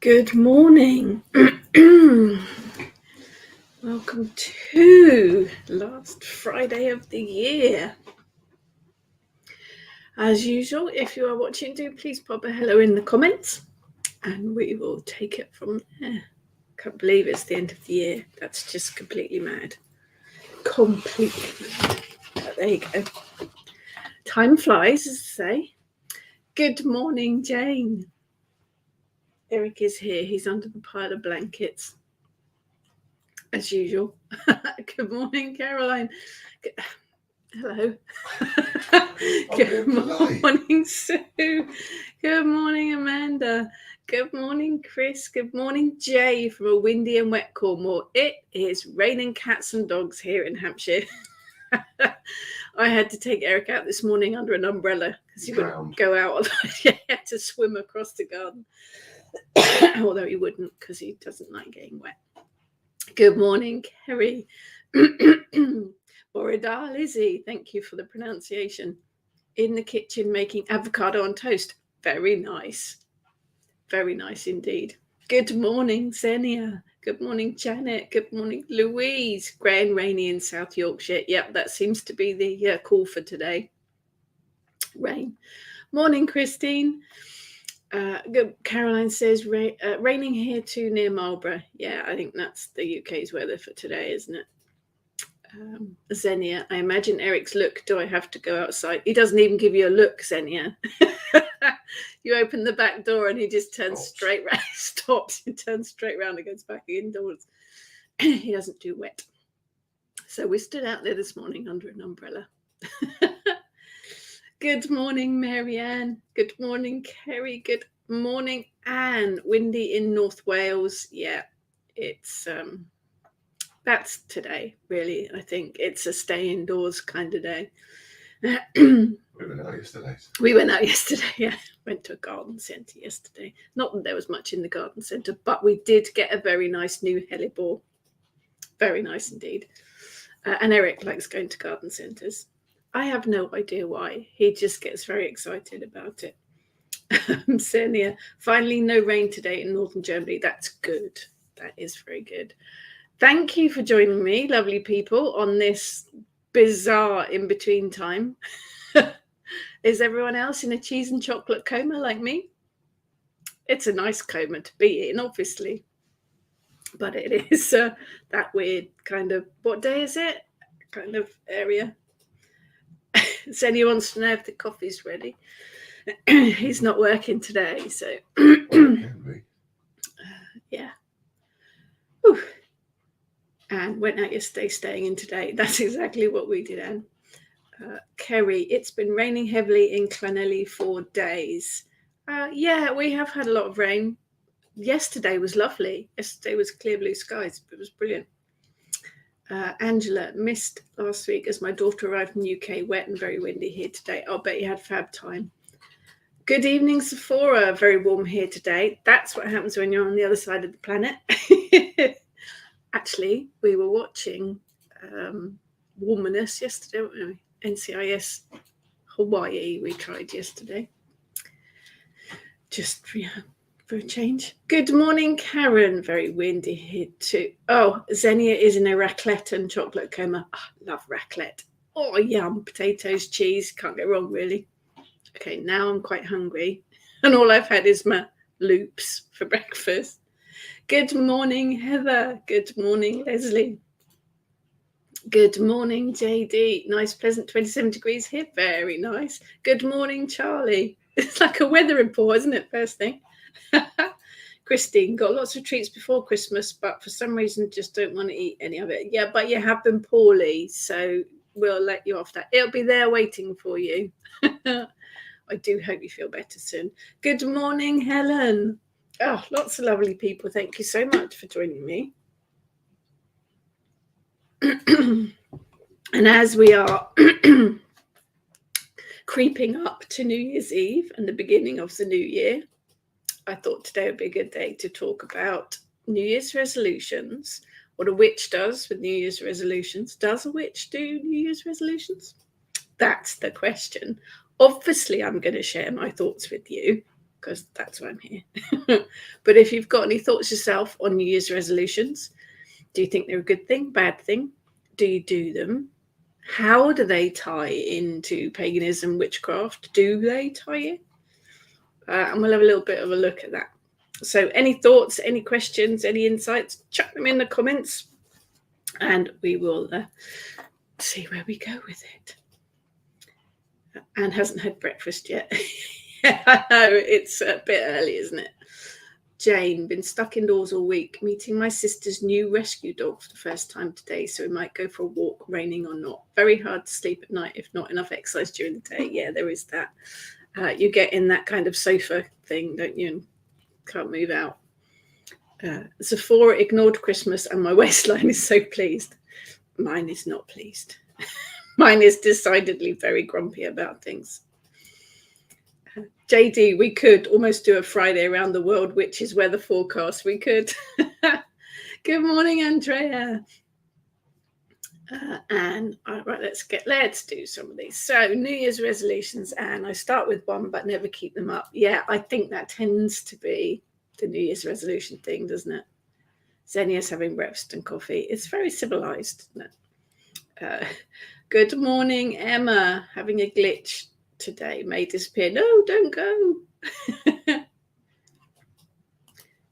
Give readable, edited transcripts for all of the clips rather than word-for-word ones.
Good morning. Welcome to last Friday of the year. As usual, if you are watching, do please pop a hello in the comments and we will take it from there. Can't believe it's the end of the year. That's just completely mad. Completely mad. But there you go. Time flies, as I say. Good morning, Jane. Eric is here. He's under the pile of blankets, as usual. Good morning, Caroline. Hello. Good morning, Sue. Good morning, Amanda. Good morning, Chris. Good morning, Jay from a windy and wet Cornwall. It is raining cats and dogs here in Hampshire. I had to take Eric out this morning under an umbrella because he wouldn't go out. He had to swim across the garden. Although he wouldn't because he doesn't like getting wet. Good morning, Kerry. Boridal Lizzie, thank you for the pronunciation. In the kitchen making avocado on toast. Very nice. Very nice indeed. Good morning, Xenia. Good morning, Janet. Good morning, Louise. Grey and rainy in South Yorkshire. Yep, that seems to be the call for today. Rain. Morning, Christine. Caroline says raining here too near Marlborough. Yeah, I think that's the UK's weather for today, isn't it? Xenia, I imagine Eric's look. Do I have to go outside? He doesn't even give you a look, Xenia. You open the back door and he just turns straight round. Stops and turns straight round and goes back indoors. He doesn't do wet. So we stood out there this morning under an umbrella. Good morning, Marianne. Good morning, Kerry. Good morning, Anne. Windy in North Wales. Yeah, it's that's today, really. I think it's a stay indoors kind of day. We went out yesterday. We went out yesterday, yeah. Went to a garden centre yesterday. Not that there was much in the garden centre, but we did get a very nice new hellebore. Very nice indeed. And Eric likes going to garden centres. I have no idea why. He just gets very excited about it. Senia, finally no rain today in northern Germany. That's good. That is very good. Thank you for joining me, lovely people, on this bizarre in-between time. Is everyone else in a cheese and chocolate coma like me? It's a nice coma to be in, obviously. But it is that weird kind of, what day is it? Kind of area. Xenia wants to know if the coffee's ready. He's not working today, so yeah. Whew. And went out yesterday, staying in today. That's exactly what we did, Anne. Kerry, it's been raining heavily in Clanelly for days. Yeah, we have had a lot of rain. Yesterday was lovely. Yesterday was clear blue skies. It was brilliant. Angela, missed last week as my daughter arrived in the UK, wet and very windy here today. I'll bet you had fab time. Good evening, Sephora. Very warm here today. That's what happens when you're on the other side of the planet. Actually, we were watching Warmness yesterday, weren't we? NCIS Hawaii we tried yesterday. Just for a change. Good morning, Karen. Very windy here too. Oh, Xenia is in a raclette and chocolate coma. Oh, love raclette. Oh, yum. Potatoes, cheese. Can't go wrong, really. Okay, now I'm quite hungry. And all I've had is my loops for breakfast. Good morning, Heather. Good morning, Leslie. Good morning, JD. Nice, pleasant 27 degrees here. Very nice. Good morning, Charlie. It's like a weather report, isn't it? First thing. Christine, got lots of treats before Christmas, but for some reason just don't want to eat any of it. Yeah, but you have been poorly, so we'll let you off that. It'll be there waiting for you. I do hope you feel better soon. Good morning, Helen. Oh, lots of lovely people. Thank you so much for joining me. And as we are creeping up to New Year's Eve and the beginning of the new year, I thought today would be a good day to talk about New Year's resolutions, what a witch does with New Year's resolutions. Does a witch do New Year's resolutions? That's the question. Obviously, I'm going to share my thoughts with you. because that's why I'm here. But if you've got any thoughts yourself on New Year's resolutions, do you think they're a good thing, bad thing? Do you do them? How do they tie into paganism, witchcraft? Do they tie in? And we'll have a little bit of a look at that. So any thoughts, any questions, any insights, chuck them in the comments and we will see where we go with it. Anne hasn't had breakfast yet. I know, it's a bit early, isn't it? Jane, been stuck indoors all week, meeting my sister's new rescue dog for the first time today, so we might go for a walk, raining or not. Very hard to sleep at night if not enough exercise during the day. Yeah, there is that. You get in that kind of sofa thing, don't you, and can't move out. Sephora ignored Christmas and my waistline is so pleased. Mine is not pleased. Mine is decidedly very grumpy about things. JD, we could almost do a Friday around the world, which is weather forecast. We could. Good morning, Andrea. And all right, let's do some of these. So New Year's resolutions, and I start with one but never keep them up. Yeah, I think that tends to be the New Year's resolution thing, doesn't it? Xenia's having breakfast and coffee. It's very civilized, isn't it? Good morning, Emma. Having a glitch today, may disappear. No, don't go.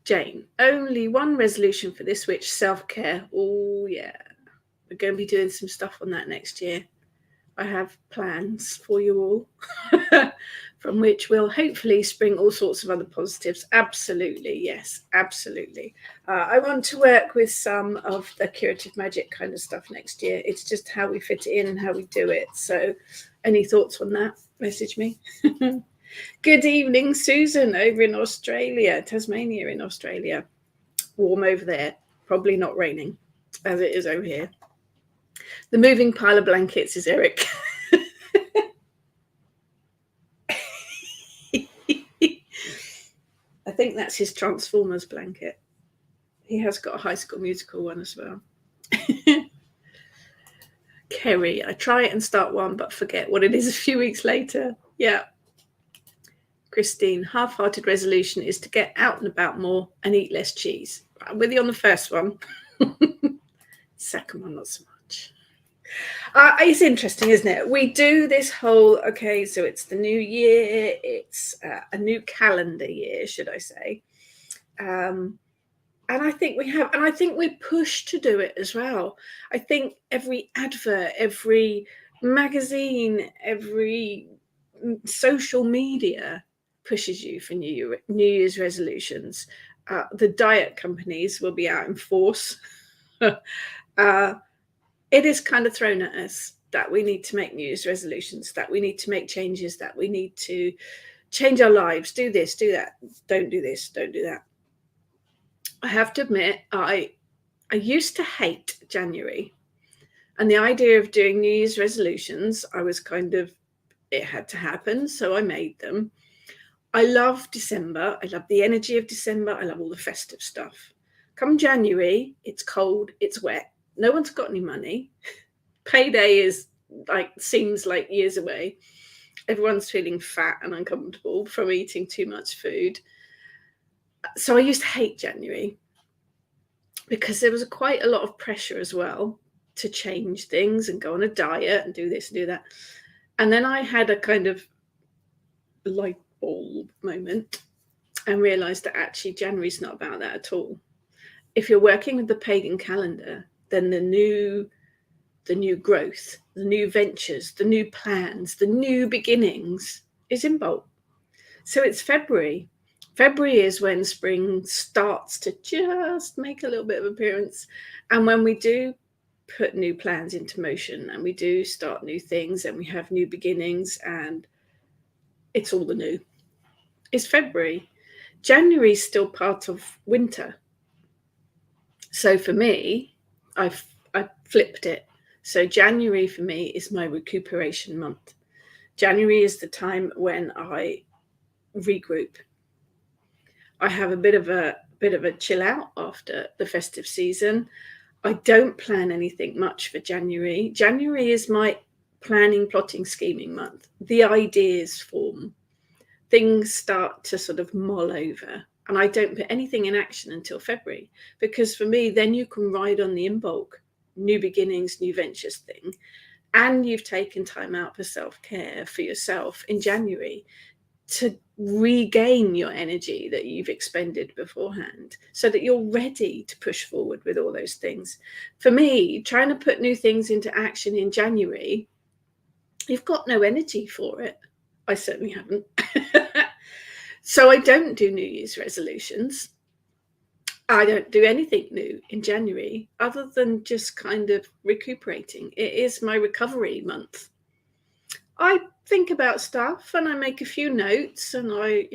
Jane, only one resolution for this witch, self-care. Oh yeah, we're going to be doing some stuff on that next year. I have plans for you all from which will hopefully spring all sorts of other positives. Absolutely, yes, absolutely. I want to work with some of the curative magic kind of stuff next year. It's just how we fit it in and how we do it. So any thoughts on that? Message me. Good evening, Susan, over in Australia, Tasmania in Australia. Warm over there, probably not raining as it is over here. The moving pile of blankets is Eric. I think that's his Transformers blanket. He has got a High School Musical one as well. Kerry, I try and start one but forget what it is a few weeks later. Yeah. Christine, half-hearted resolution is to get out and about more and eat less cheese. I'm with you on the first one. Second one, not so much. It's interesting, isn't it? We do this whole, okay, so it's the new year, it's a new calendar year, should I say. And I think we have, and I think we're pushed to do it as well. I think every advert, every magazine, every social media pushes you for New Year's resolutions. The diet companies will be out in force. It is kind of thrown at us that we need to make New Year's resolutions, that we need to make changes, that we need to change our lives, do this, do that, don't do this, don't do that. I have to admit, I used to hate January. And the idea of doing New Year's resolutions, I was kind of, it had to happen, so I made them. I love December. I love the energy of December. I love all the festive stuff. Come January, it's cold, it's wet. No one's got any money. Payday is seems like years away. Everyone's feeling fat and uncomfortable from eating too much food. So I used to hate January because there was quite a lot of pressure as well to change things and go on a diet and do this and do that. And then I had a kind of light bulb moment and realized that actually January's not about that at all. If you're working with the pagan calendar, then the new growth, the new ventures, the new plans, the new beginnings is in bulk. So it's February. February is when spring starts to just make a little bit of appearance. And when we do put new plans into motion and we do start new things and we have new beginnings and it's all the new. It's February. January is still part of winter. So for me, I flipped it. So January for me is my recuperation month. January is the time when I regroup. I have a bit of a chill out after the festive season. I don't plan anything much for January. January is my planning, plotting, scheming month. The ideas form. things start to sort of mull over. And I don't put anything in action until February, because for me, then you can ride on the Imbolc new beginnings, new ventures thing. And you've taken time out for self-care for yourself in January to regain your energy that you've expended beforehand, so that you're ready to push forward with all those things. For me, trying to put new things into action in January, you've got no energy for it. I certainly haven't. So I don't do New Year's resolutions. I don't do anything new in January other than just kind of recuperating. It is my recovery month. I think about stuff and I make a few notes and I,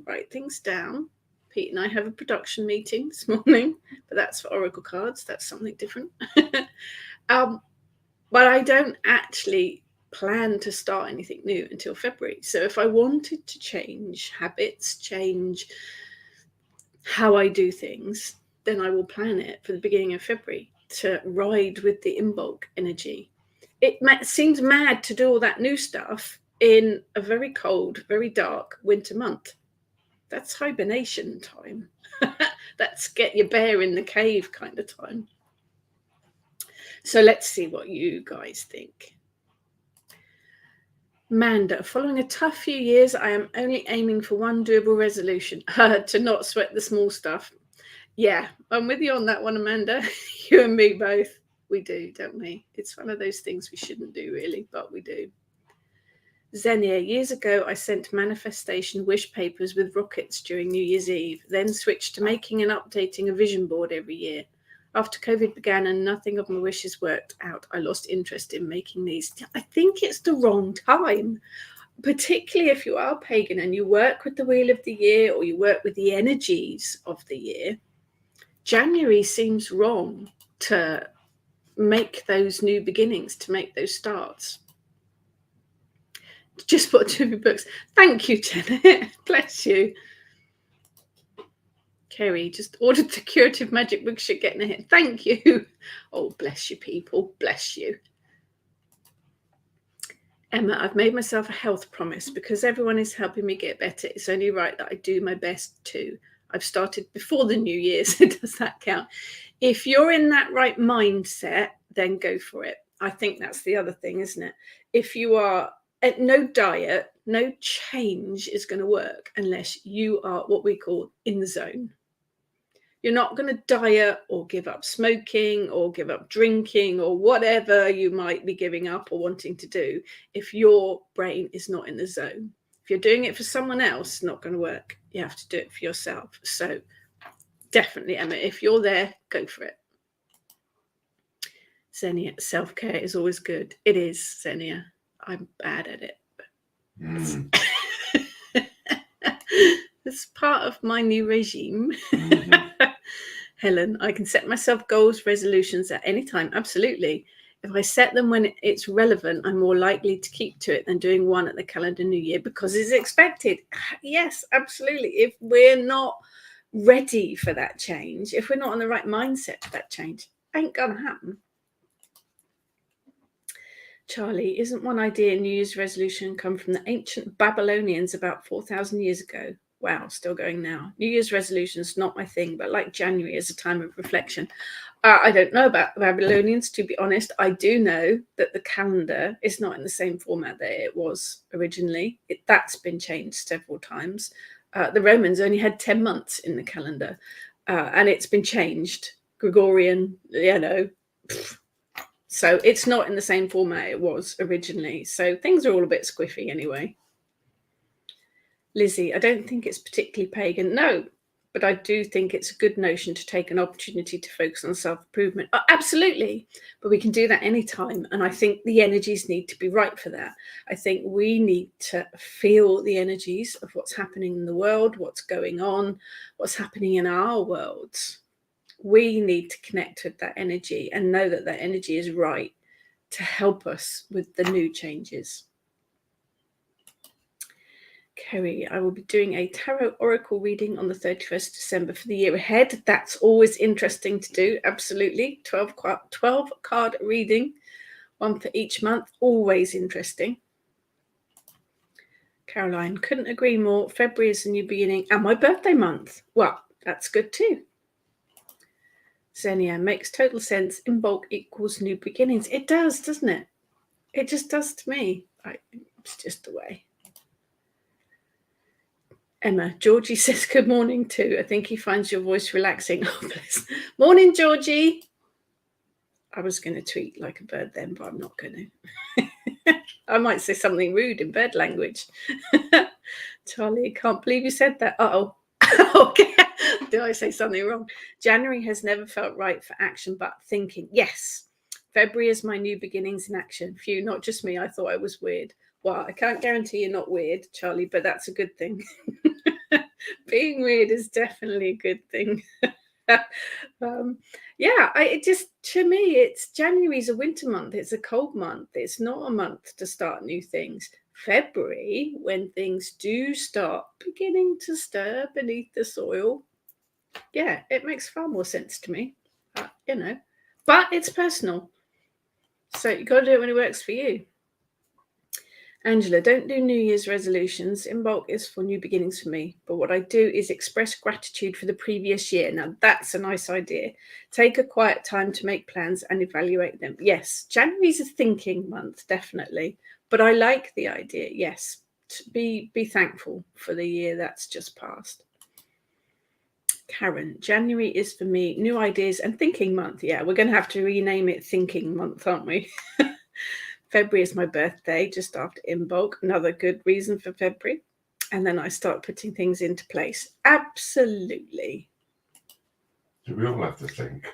write things down. Pete and I have a production meeting this morning, but that's for Oracle cards. That's something different. But I don't actually plan to start anything new until February. So if I wanted to change habits, change how I do things, then I will plan it for the beginning of February to ride with the Imbolc energy. It seems mad to do all that new stuff in a very cold, very dark winter month. That's hibernation time. That's get your bear in the cave kind of time. So let's see what you guys think. Manda, following a tough few years, I am only aiming for one doable resolution, to not sweat the small stuff. Yeah, I'm with you on that one, Amanda. You and me both. We do, don't we? It's one of those things we shouldn't do, really, but we do. Xenia, years ago, I sent manifestation wish papers with rockets during New Year's Eve, then switched to making and updating a vision board every year. After COVID began and nothing of my wishes worked out, I lost interest in making these. I think it's the wrong time, particularly if you are pagan and you work with the wheel of the year or you work with the energies of the year. January seems wrong to make those new beginnings, to make those starts. Just bought 2 books. Thank you, Janet. Bless you. Kerry, just ordered the Curative Magic book, should get in a hit. Thank you. Oh, bless you, people. Bless you. Emma, I've made myself a health promise because everyone is helping me get better. It's only right that I do my best too. I've started before the New Year, so does that count? If you're in that right mindset, then go for it. I think that's the other thing, isn't it? If you are at no diet, no change is going to work unless you are what we call in the zone. You're not going to diet or give up smoking or give up drinking or whatever you might be giving up or wanting to do if your brain is not in the zone. If you're doing it for someone else, it's not going to work. You have to do it for yourself. So definitely, Emma, if you're there, go for it. Xenia, self-care is always good. It is, Xenia. I'm bad at it. It's part of my new regime. Helen, I can set myself goals, resolutions at any time. Absolutely. If I set them when it's relevant, I'm more likely to keep to it than doing one at the calendar new year because it's expected. Yes, absolutely. If we're not ready for that change, if we're not in the right mindset for that change, ain't gonna happen. Charlie, isn't one idea New Year's resolution come from the ancient Babylonians about 4,000 years ago? Wow, still going now. New Year's resolutions, not my thing, but like January as a time of reflection. I don't know about the Babylonians, to be honest. I do know that the calendar is not in the same format that it was originally. That's been changed several times. The Romans only had 10 months in the calendar, and it's been changed. Gregorian, So it's not in the same format it was originally. So things are all a bit squiffy anyway. Lizzie, I don't think it's particularly pagan. No, but I do think it's a good notion to take an opportunity to focus on self-improvement. Absolutely. But we can do that anytime. And I think the energies need to be right for that. I think we need to feel the energies of what's happening in the world, what's going on, what's happening in our worlds. We need to connect with that energy and know that that energy is right to help us with the new changes. Kerry, I will be doing a tarot oracle reading on the 31st December for the year ahead. That's always interesting to do. Absolutely. 12 card reading, one for each month. Always interesting. Caroline, couldn't agree more. February is a new beginning and my birthday month. Well, that's good too. Xenia, makes total sense. In bulk equals new beginnings. It does, doesn't it? It just does to me. It's just the way. Emma, Georgie says good morning too. I think he finds your voice relaxing. Oh, bless. Morning, Georgie. I was going to tweet like a bird then, but I'm not going to. I might say something rude in bird language. Charlie, can't believe you said that. Uh-oh. Okay. Did I say something wrong? January has never felt right for action, but thinking. Yes. February is my new beginnings in action. Phew, not just me. I thought I was weird. Well, I can't guarantee you're not weird, Charlie, but that's a good thing. Being weird is definitely a good thing. To me, it's January's a winter month. It's a cold month. It's not a month to start new things. February, when things do start beginning to stir beneath the soil, yeah, it makes far more sense to me, but it's personal. So you got to do it when it works for you. Angela, don't do New Year's resolutions. In bulk is for new beginnings for me. But what I do is express gratitude for the previous year. Now, that's a nice idea. Take a quiet time to make plans and evaluate them. Yes, January's a thinking month, definitely. But I like the idea, yes. To be thankful for the year that's just passed. Karen, January is for me new ideas and thinking month. Yeah, we're going to have to rename it thinking month, aren't we? February is my birthday, just after in bulk. Another good reason for February. And then I start putting things into place. Absolutely. Do we all have to think?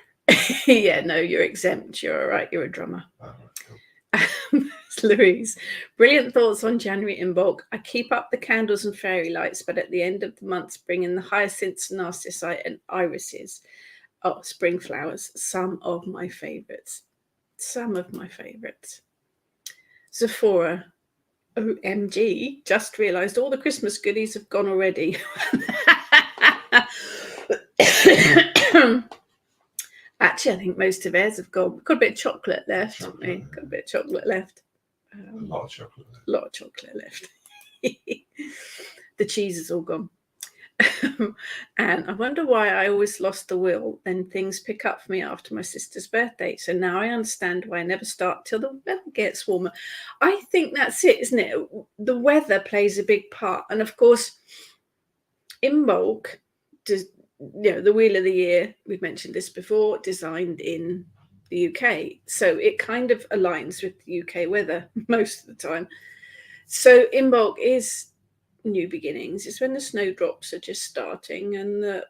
Yeah, no, you're exempt. You're all right. You're a drummer. Oh, right, cool. Louise, brilliant thoughts on January in bulk. I keep up the candles and fairy lights, but at the end of the month, bring in the hyacinths, narcissi, and irises. Oh, spring flowers. Some of my favorites. Zephora, OMG, just realised all the Christmas goodies have gone already. Actually, I think most of theirs have gone. Got a bit of chocolate left, haven't we? Got a bit of chocolate left. A lot of chocolate left. A lot of chocolate left. The cheese is all gone. And I wonder why I always lost the will. Then things pick up for me after my sister's birthday. So now I understand why I never start till the weather gets warmer. I think that's it, isn't it? The weather plays a big part. And of course, in bulk, the Wheel of the Year, we've mentioned this before, designed in the UK. So it kind of aligns with the UK weather most of the time. So in bulk is new beginnings. It's when the snowdrops are just starting and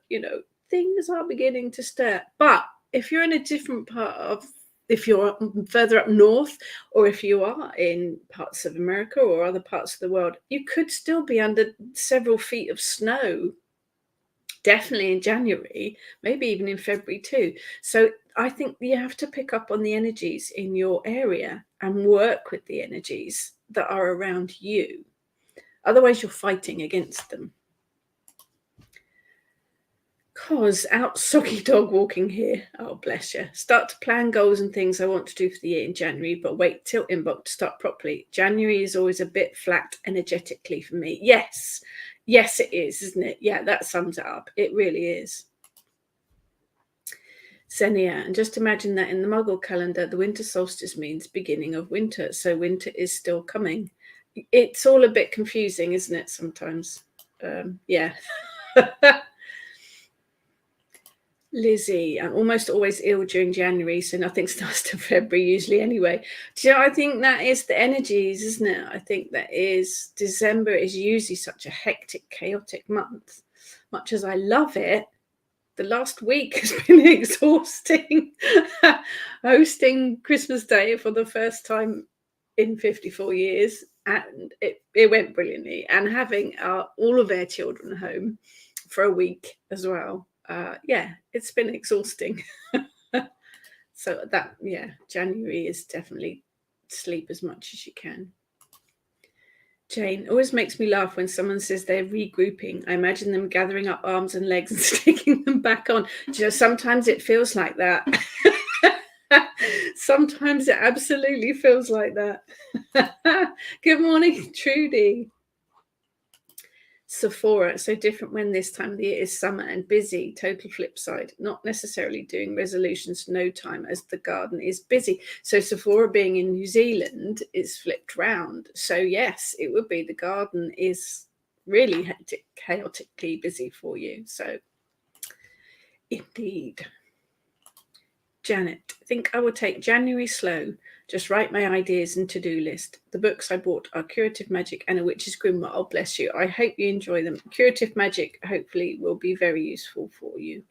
things are beginning to stir. But if you're in a different part of, if you're further up north, or if you are in parts of America or other parts of the world, you could still be under several feet of snow, definitely in January, maybe even in February too. So I think you have to pick up on the energies in your area and work with the energies that are around you. Otherwise, you're fighting against them. Cause out soggy dog walking here. Oh, bless you. Start to plan goals and things I want to do for the year in January, but wait till in bulk to start properly. January is always a bit flat energetically for me. Yes, it is, isn't it? Yeah, that sums it up. It really is. Xenia, and just imagine that in the Muggle calendar, the winter solstice means beginning of winter. So winter is still coming. It's all a bit confusing, isn't it, sometimes? Yeah. Lizzie, I'm almost always ill during January, so nothing starts till February usually anyway. Do you know, I think that is the energies, isn't it? I think that is, December is usually such a hectic, chaotic month. Much as I love it, the last week has been exhausting. Hosting Christmas Day for the first time in 54 years, and it went brilliantly. And having all of their children home for a week as well. It's been exhausting. So January is definitely sleep as much as you can. Jane, always makes me laugh when someone says they're regrouping. I imagine them gathering up arms and legs and sticking them back on. Sometimes it feels like that. Sometimes it absolutely feels like that. Good morning, Trudy. Sephora, so different when this time of the year is summer and busy. Total flip side, not necessarily doing resolutions no time as the garden is busy. So Sephora being in New Zealand is flipped round. So yes, it would be the garden is really hectic, chaotically busy for you. So indeed. Janet, I think I will take January slow. Just write my ideas and to-do list. The books I bought are Curative Magic and A Witch's Grimoire. Oh, bless you. I hope you enjoy them. Curative Magic hopefully will be very useful for you.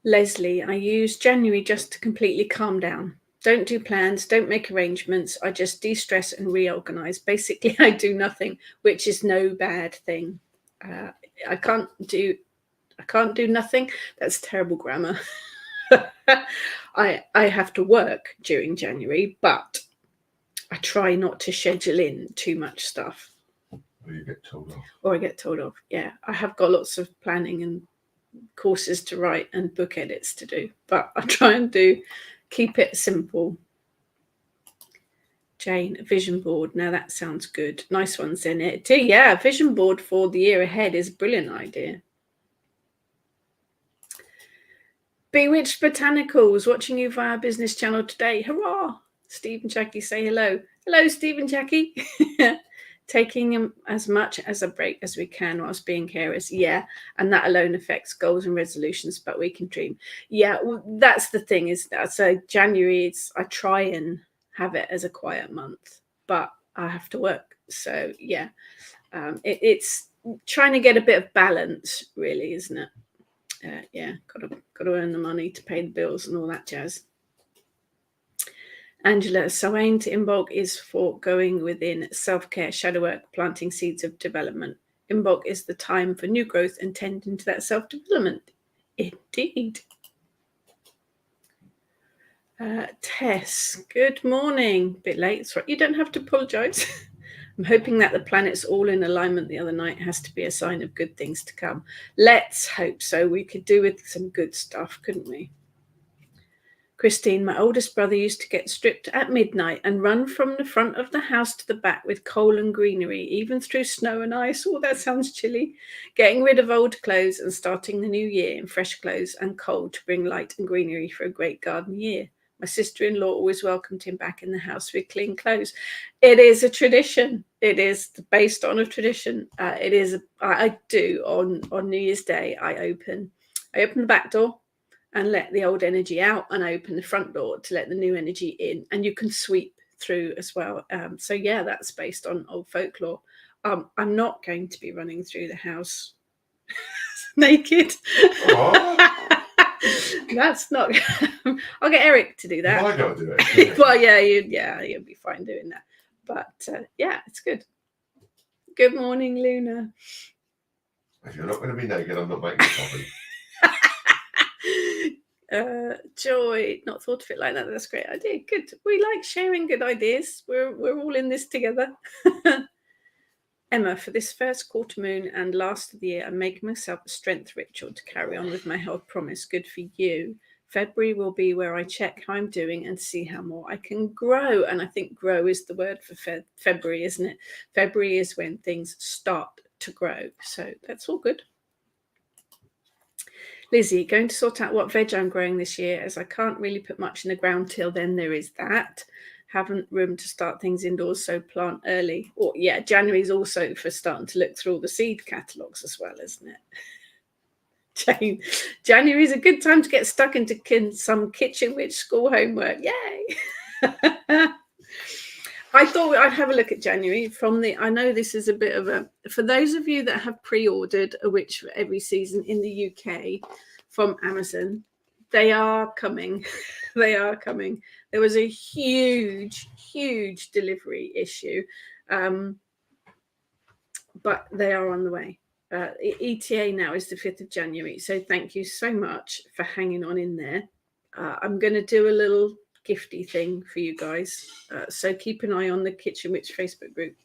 Leslie, I use January just to completely calm down. Don't do plans, don't make arrangements. I just de-stress and reorganize. Basically, I do nothing, which is no bad thing. I can't do nothing. That's terrible grammar. I have to work during January, but I try not to schedule in too much stuff. Or you get told off. Or I get told off. Yeah, I have got lots of planning and courses to write and book edits to do, but I try and keep it simple. Jane, a vision board. Now that sounds good. Nice ones in it too. Yeah, a vision board for the year ahead is a brilliant idea. Bewitched Botanicals, watching you via business channel today. Hurrah! Steve and Jackie say hello. Hello, Steve and Jackie. Taking as much as a break as we can whilst being carers. Yeah, and that alone affects goals and resolutions, but we can dream. Yeah, well, that's the thing is that. So January, I try and have it as a quiet month, but I have to work. So yeah, it's trying to get a bit of balance, really, isn't it? Yeah, got to earn the money to pay the bills and all that jazz. Angela, Samhain to Imbolc is for going within self-care, shadow work, planting seeds of development. Imbolc is the time for new growth and tending to that self-development. Indeed. Tess, good morning. Bit late, that's right. You don't have to apologise. I'm hoping that the planets all in alignment the other night has to be a sign of good things to come. Let's hope so. We could do with some good stuff, couldn't we? Christine, my oldest brother used to get stripped at midnight and run from the front of the house to the back with coal and greenery, even through snow and ice. Oh, that sounds chilly. Getting rid of old clothes and starting the new year in fresh clothes and coal to bring light and greenery for a great garden year. My sister-in-law always welcomed him back in the house with clean clothes. It is a tradition. It is based on a tradition. It is. I do on New Year's Day. I open the back door and let the old energy out, and I open the front door to let the new energy in. And you can sweep through as well. So yeah, that's based on old folklore. I'm not going to be running through the house naked. That's not. I'll get Eric to do that. Well, I got to do it. Well, yeah, you'll be fine doing that. But yeah, it's good. Good morning, Luna. If you're not going to be naked, I'm not making coffee. Joy, not thought of it like that. That's a great idea. Good. We like sharing good ideas. We're all in this together. Emma, for this first quarter moon and last of the year, I'm making myself a strength ritual to carry on with my health promise. Good for you. February will be where I check how I'm doing and see how more I can grow. And I think grow is the word for February, isn't it? February is when things start to grow. So that's all good. Lizzie, going to sort out what veg I'm growing this year, as I can't really put much in the ground till then. There is that. Haven't room to start things indoors, so plant early. Or yeah, January is also for starting to look through all the seed catalogues as well, isn't it? Jane, January is a good time to get stuck into some kitchen witch school homework. Yay! I thought I'd have a look at January I know this is a bit of a, for those of you that have pre-ordered a witch for every season in the UK from Amazon, they are coming. They are coming. There was a huge delivery issue, but they are on the way. ETA now is the 5th of January. So thank you so much for hanging on in there. I'm going to do a little gifty thing for you guys. So keep an eye on the Kitchen Witch Facebook group.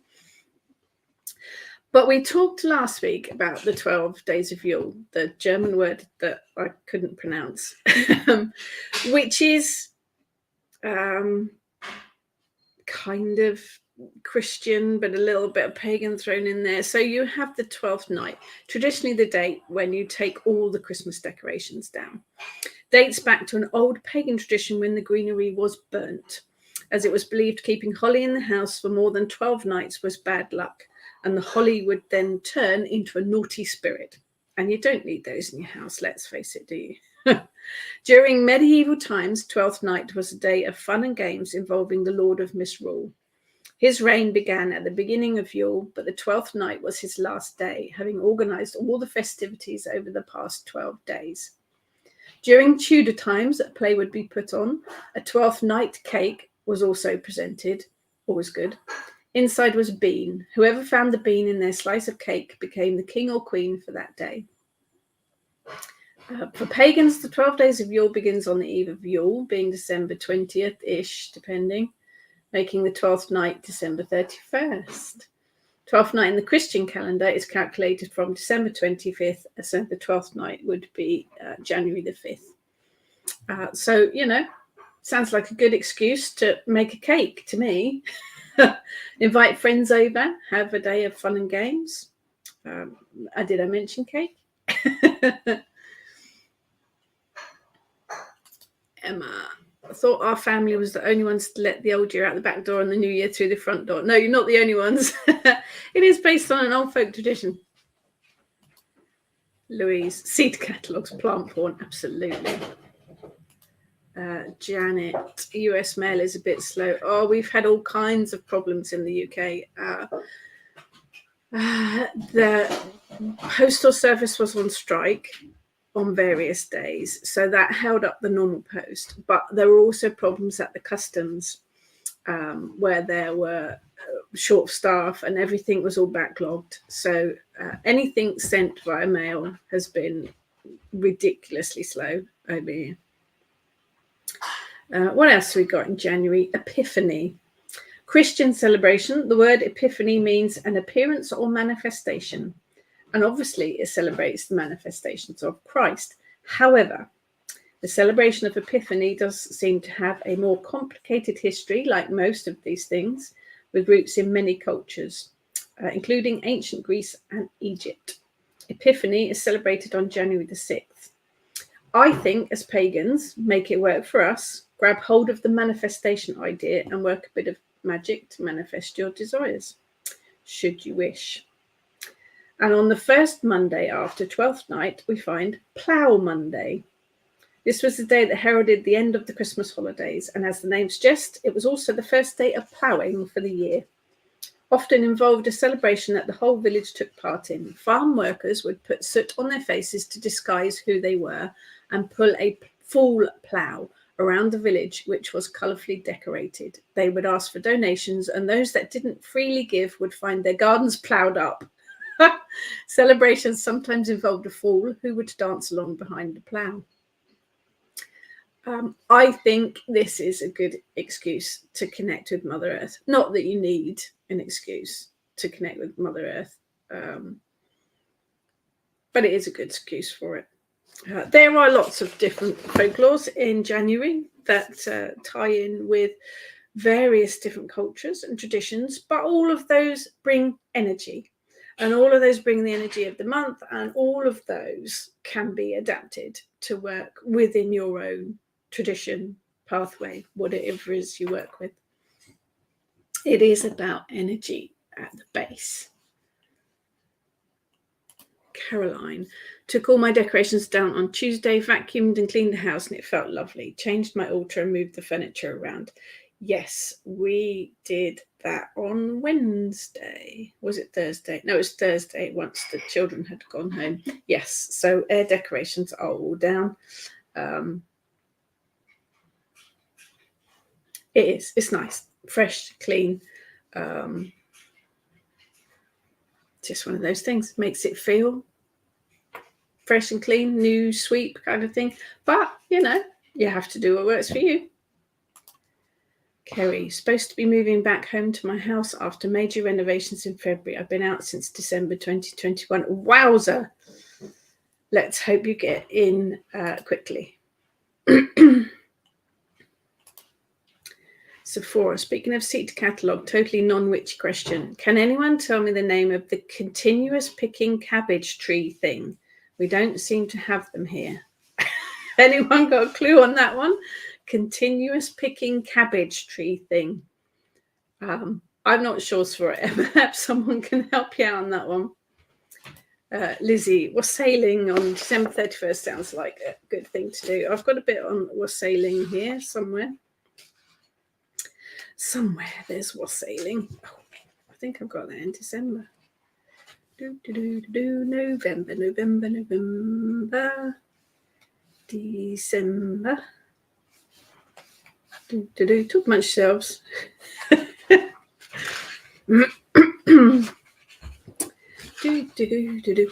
But we talked last week about the 12 days of Yule, the German word that I couldn't pronounce, which is kind of Christian, but a little bit of pagan thrown in there. So you have the 12th night, traditionally the date when you take all the Christmas decorations down. Dates back to an old pagan tradition when the greenery was burnt, as it was believed keeping holly in the house for more than 12 nights was bad luck, and the holly would then turn into a naughty spirit. And you don't need those in your house, let's face it, do you? During medieval times, 12th night was a day of fun and games involving the Lord of Misrule. His reign began at the beginning of Yule, but the 12th night was his last day, having organised all the festivities over the past 12 days. During Tudor times, a play would be put on. A 12th night cake was also presented, always good. Inside was a bean. Whoever found the bean in their slice of cake became the king or queen for that day. For pagans, the 12 days of Yule begins on the eve of Yule, being December 20th-ish, depending, making the 12th night December 31st. 12th night in the Christian calendar is calculated from December 25th, so the 12th night would be January the 5th. So, sounds like a good excuse to make a cake to me. Invite friends over, have a day of fun and games. Did I mention cake? Emma, I thought our family was the only ones to let the old year out the back door and the new year through the front door. No, you're not the only ones. It is based on an old folk tradition. Louise, seed catalogues, plant porn, absolutely. Janet, US mail is a bit slow. Oh, we've had all kinds of problems in the UK. The postal service was on strike on various days, so that held up the normal post, but there were also problems at the customs where there were short staff and everything was all backlogged, so anything sent via mail has been ridiculously slow over here. What else have we got in January? Epiphany, Christian celebration. The word epiphany means an appearance or manifestation, and obviously it celebrates the manifestations of Christ. However, the celebration of Epiphany does seem to have a more complicated history, like most of these things, with roots in many cultures, including ancient Greece and Egypt. Epiphany is celebrated on January the 6th. I think, as pagans, make it work for us. Grab hold of the manifestation idea and work a bit of magic to manifest your desires, should you wish. And on the first Monday after 12th night, we find Plough Monday. This was the day that heralded the end of the Christmas holidays, and as the name suggests, it was also the first day of ploughing for the year. Often involved a celebration that the whole village took part in. Farm workers would put soot on their faces to disguise who they were and pull a full plough around the village, which was colourfully decorated. They would ask for donations, and those that didn't freely give would find their gardens ploughed up. Celebrations sometimes involved a fool who would dance along behind the plough. I think this is a good excuse to connect with Mother Earth. Not that you need an excuse to connect with Mother Earth, but it is a good excuse for it. There are lots of different folklores in January that tie in with various different cultures and traditions, but all of those bring energy, and all of those bring the energy of the month, and all of those can be adapted to work within your own tradition, pathway, whatever it is you work with. It is about energy at the base. Caroline, took all my decorations down on Tuesday, vacuumed and cleaned the house, and it felt lovely. Changed my altar and moved the furniture around. Yes, we did that on Wednesday. Was it Thursday? No, it was Thursday once the children had gone home. Yes, so air decorations are all down. It is. It's nice. Fresh, clean. Just one of those things. Makes it feel fresh and clean, new, sweep kind of thing. But, you have to do what works for you. Kerry, supposed to be moving back home to my house after major renovations in February. I've been out since December 2021. Wowzer. Let's hope you get in quickly. Sephora, speaking of seat catalogue, totally non-witchy question. Can anyone tell me the name of the continuous picking cabbage tree thing? We don't seem to have them here. Anyone got a clue on that one? Continuous picking cabbage tree thing. I'm not sure, Sephora. Perhaps someone can help you out on that one. Lizzie, wassailing on December 31st sounds like a good thing to do. I've got a bit on wassailing here somewhere. Somewhere there's wassailing. Oh, I think I've got that in December. November, December. Talk amongst yourselves.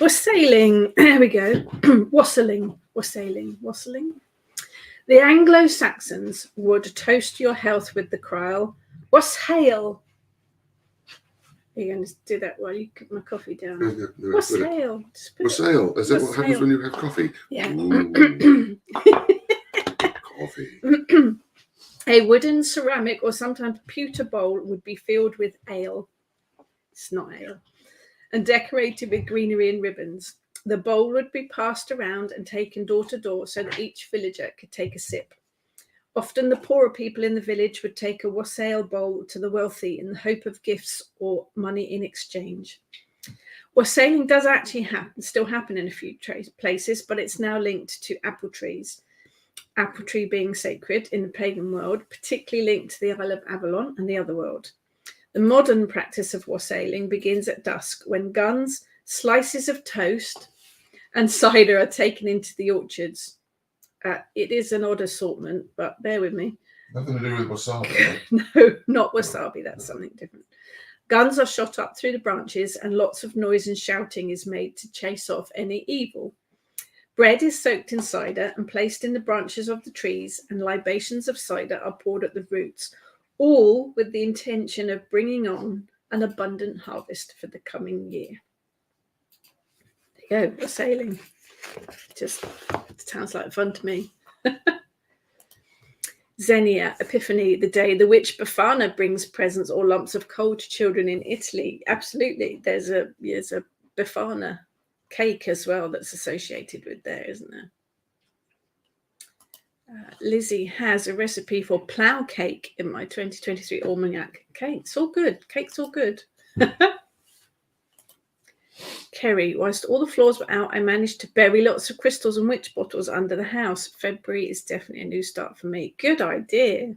Wassailing. There we go. Wassailing. The Anglo-Saxons would toast your health with the cry, "Wassail." You're going to do that while you put my coffee down. Wassail. Wassail. Is that what happens when you have coffee? Yeah. Coffee. A wooden, ceramic, or sometimes pewter bowl would be filled with ale. It's not ale. And decorated with greenery and ribbons. The bowl would be passed around and taken door to door so that each villager could take a sip. Often the poorer people in the village would take a wassail bowl to the wealthy in the hope of gifts or money in exchange. Wassailing does actually still happen in a few places, but it's now linked to apple trees. Apple tree being sacred in the pagan world, particularly linked to the Isle of Avalon and the other world. The modern practice of wassailing begins at dusk when guns, slices of toast, and cider are taken into the orchards. It is an odd assortment, but bear with me. Nothing to do with wasabi. No, not wasabi. That's something different. Guns are shot up through the branches and lots of noise and shouting is made to chase off any evil. Bread is soaked in cider and placed in the branches of the trees, and libations of cider are poured at the roots, all with the intention of bringing on an abundant harvest for the coming year. There you go, wassailing. Just sounds like fun to me. Xenia, Epiphany, the day the witch Befana brings presents or lumps of coal to children in Italy. Absolutely. There's a Befana cake as well that's associated with there, isn't there? Lizzie has a recipe for plough cake in my 2023 almanac. Cake's all good. Cake's all good. Kerry, whilst all the floors were out, I managed to bury lots of crystals and witch bottles under the house. February is definitely a new start for me. Good idea.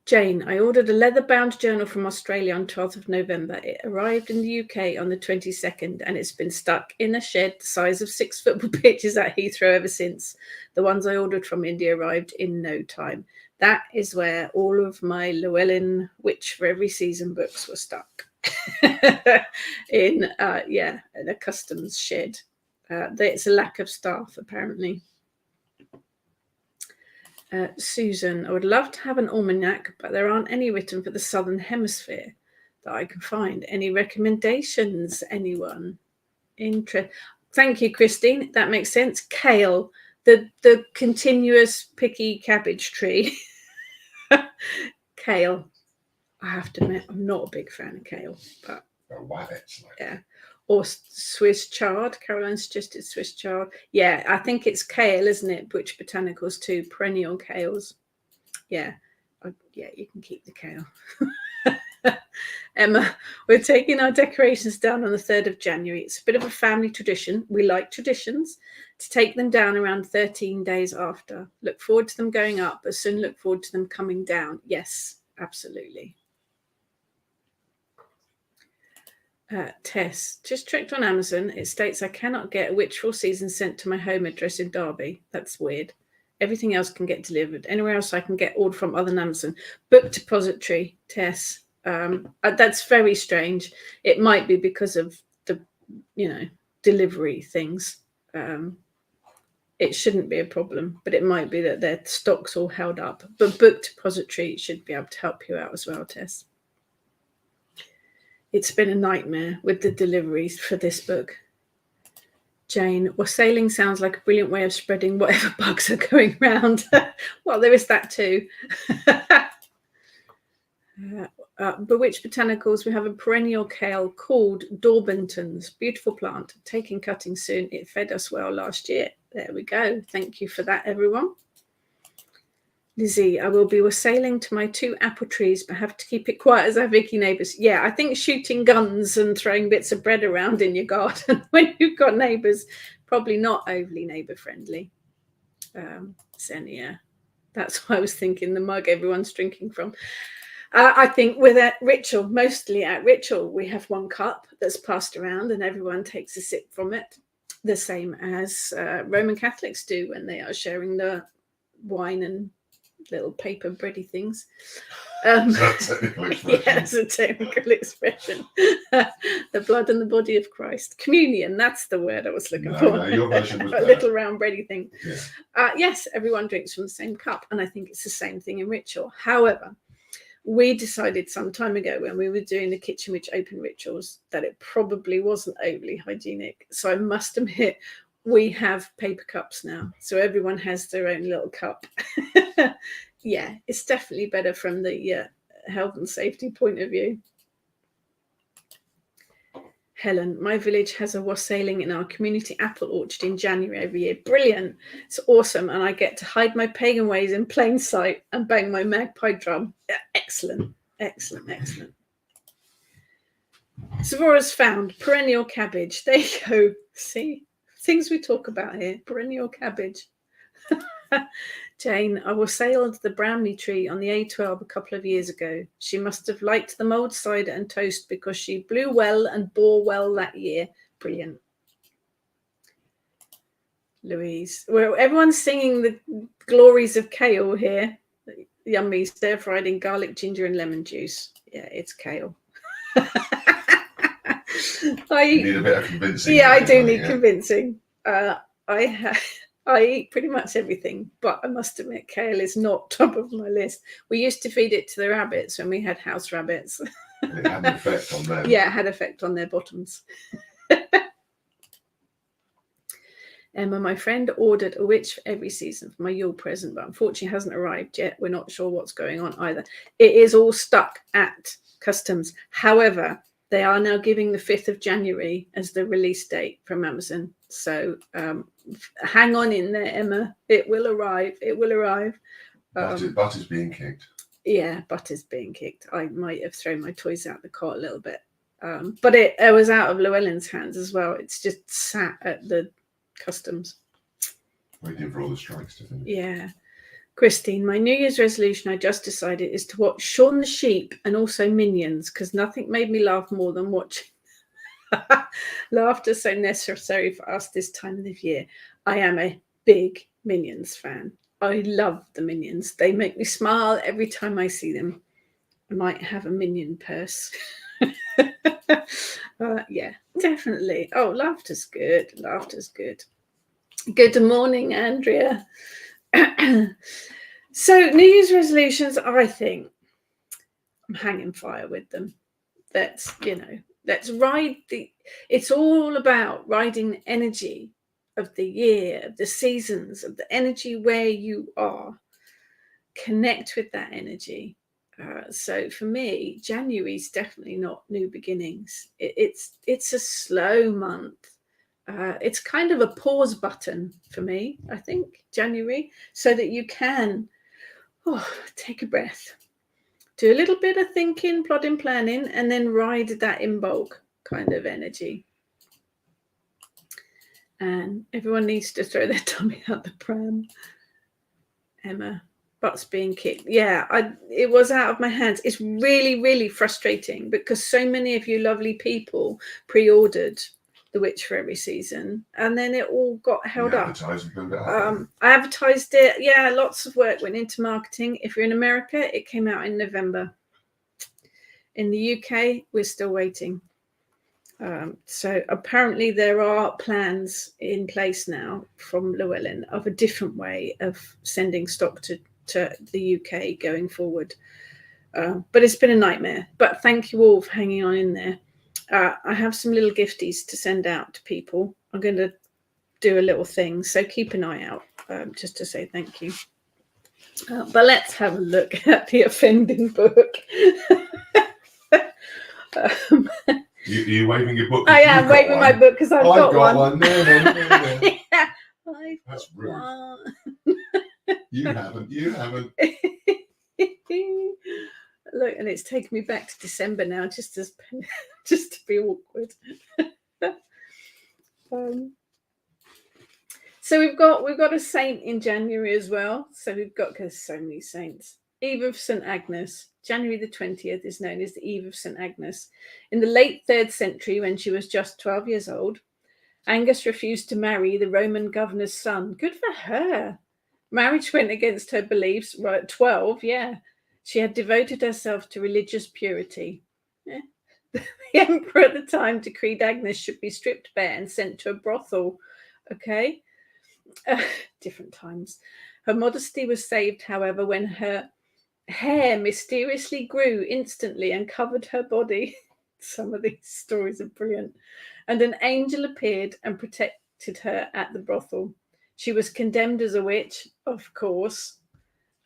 Jane, I ordered a leather-bound journal from Australia on 12th of November. It arrived in the UK on the 22nd, and it's been stuck in a shed the size of 6 football pitches at Heathrow ever since. The ones I ordered from India arrived in no time. That is where all of my Llewellyn Witch for Every Season books were stuck. in a customs shed. There's a lack of staff apparently. Susan, I would love to have an almanac, but there aren't any written for the Southern Hemisphere that I can find. Any recommendations, anyone? Thank you, Christine. That makes sense. Kale, the continuous picky cabbage tree. Kale. I have to admit, I'm not a big fan of kale, but yeah. Or Swiss chard. Caroline suggested Swiss chard. Yeah, I think it's kale, isn't it? Which botanicals too, perennial kales. Yeah, you can keep the kale. Emma, we're taking our decorations down on the 3rd of January. It's a bit of a family tradition. We like traditions to take them down around 13 days after. Look forward to them going up, but soon look forward to them coming down. Yes, absolutely. Tess, just checked on Amazon. It states I cannot get a Witch for All Seasons sent to my home address in Derby. That's weird. Everything else can get delivered. Anywhere else I can get ordered from other than Amazon. Book depository, Tess. That's very strange. It might be because of the, delivery things. It shouldn't be a problem, but it might be that their stock's all held up. But book depository should be able to help you out as well, Tess. It's been a nightmare with the deliveries for this book. Jane, wassailing sounds like a brilliant way of spreading whatever bugs are going round. Well, there is that too. Bewitched Botanicals, we have a perennial kale called Daubenton's. Beautiful plant. Taking cutting soon. It fed us well last year. There we go. Thank you for that, everyone. Lizzie, I will be wassailing to my 2 apple trees, but have to keep it quiet as our Vicky neighbours. Yeah, I think shooting guns and throwing bits of bread around in your garden when you've got neighbours, probably not overly neighbour friendly. Xenia, that's what I was thinking, the mug everyone's drinking from. I think with at Ritual, mostly at Ritual, we have 1 cup that's passed around and everyone takes a sip from it, the same as Roman Catholics do when they are sharing the wine and little paper bready things. That's a technical expression. Yeah, it's a technical expression. The blood and the body of Christ. Communion, that's the word I was looking for. No, your version was a better. little round bready thing. Yeah. Yes, everyone drinks from the same cup, and I think it's the same thing in Ritual. However, we decided some time ago when we were doing the Kitchen Witch open rituals that it probably wasn't overly hygienic. So I must admit, we have paper cups now. So everyone has their own little cup. Yeah, it's definitely better from the health and safety point of view. Helen, my village has a wassailing in our community apple orchard in January every year. Brilliant. It's awesome. And I get to hide my pagan ways in plain sight and bang my magpie drum. Yeah, excellent. Excellent. Excellent. Savora's found perennial cabbage. There you go. See, things we talk about here. Perennial cabbage. Jane, I wassailed the Bramley tree on the A12 a couple of years ago. She must have liked the mulled cider and toast because she blew well and bore well that year. Brilliant. Louise, well, everyone's singing the glories of kale here. Yummy, stir-fried in garlic, ginger and lemon juice. Yeah, it's kale. You need a bit of convincing. Yeah, I do need convincing. I eat pretty much everything, but I must admit kale is not top of my list. We used to feed it to the rabbits when we had house rabbits. And it had an effect on them. Yeah, it had effect on their bottoms. Emma, my friend ordered a witch for every season for my Yule present, but unfortunately hasn't arrived yet. We're not sure what's going on either. It is all stuck at customs. However, they are now giving the 5th of January as the release date from Amazon. So hang on in there, Emma. It will arrive. It will arrive. Butter's being kicked. Yeah, Butter's being kicked. I might have thrown my toys out the cart a little bit. But it was out of Llewellyn's hands as well. It's just sat at the customs. Waiting for all the strikes to finish. Yeah. Christine, my New Year's resolution I just decided is to watch Shaun the Sheep and also Minions, because nothing made me laugh more than watching. Laughter so necessary for us this time of the year. I am a big Minions fan. I love the Minions. They make me smile every time I see them. I might have a Minion purse. Yeah, definitely. Oh, laughter's good. Laughter's good. Good morning, Andrea. So New Year's resolutions, I think I'm hanging fire with them. Let's ride it's all about riding the energy of the year, of the seasons, of the energy where you are. Connect with that energy. So for me, January is definitely not new beginnings. It's a slow month. It's kind of a pause button for me, I think, January, so that you can take a breath, do a little bit of thinking, plotting, planning, and then ride that in bulk kind of energy. And everyone needs to throw their tummy out the pram. Emma, butts being kicked. Yeah, it was out of my hands. It's really, really frustrating because so many of you lovely people pre-ordered The Witch for every season, and then it all got held up. I advertised it. Yeah, lots of work went into marketing. If you're in America, it came out in November. In the UK, we're still waiting. So apparently there are plans in place now from Llewellyn of a different way of sending stock to the UK going forward. But it's been a nightmare. But thank you all for hanging on in there. I have some little gifties to send out to people. I'm going to do a little thing. So keep an eye out, just to say thank you. But let's have a look at the offending book. You waving your book? I am waving my book because I've got one. No. Yeah, That's rude. one. You haven't. Look, and it's taken me back to December now, just to be awkward. So we've got a saint in January as well. So we've got, because so many saints. Eve of St. Agnes. January the 20th is known as the Eve of St. Agnes. In the late 3rd century, when she was just 12 years old, Angus refused to marry the Roman governor's son. Good for her. Marriage went against her beliefs. Right, 12, yeah. She had devoted herself to religious purity. Yeah. The emperor at the time decreed Agnes should be stripped bare and sent to a brothel. Okay. Different times. Her modesty was saved, however, when her hair mysteriously grew instantly and covered her body. Some of these stories are brilliant. And an angel appeared and protected her at the brothel. She was condemned as a witch, of course,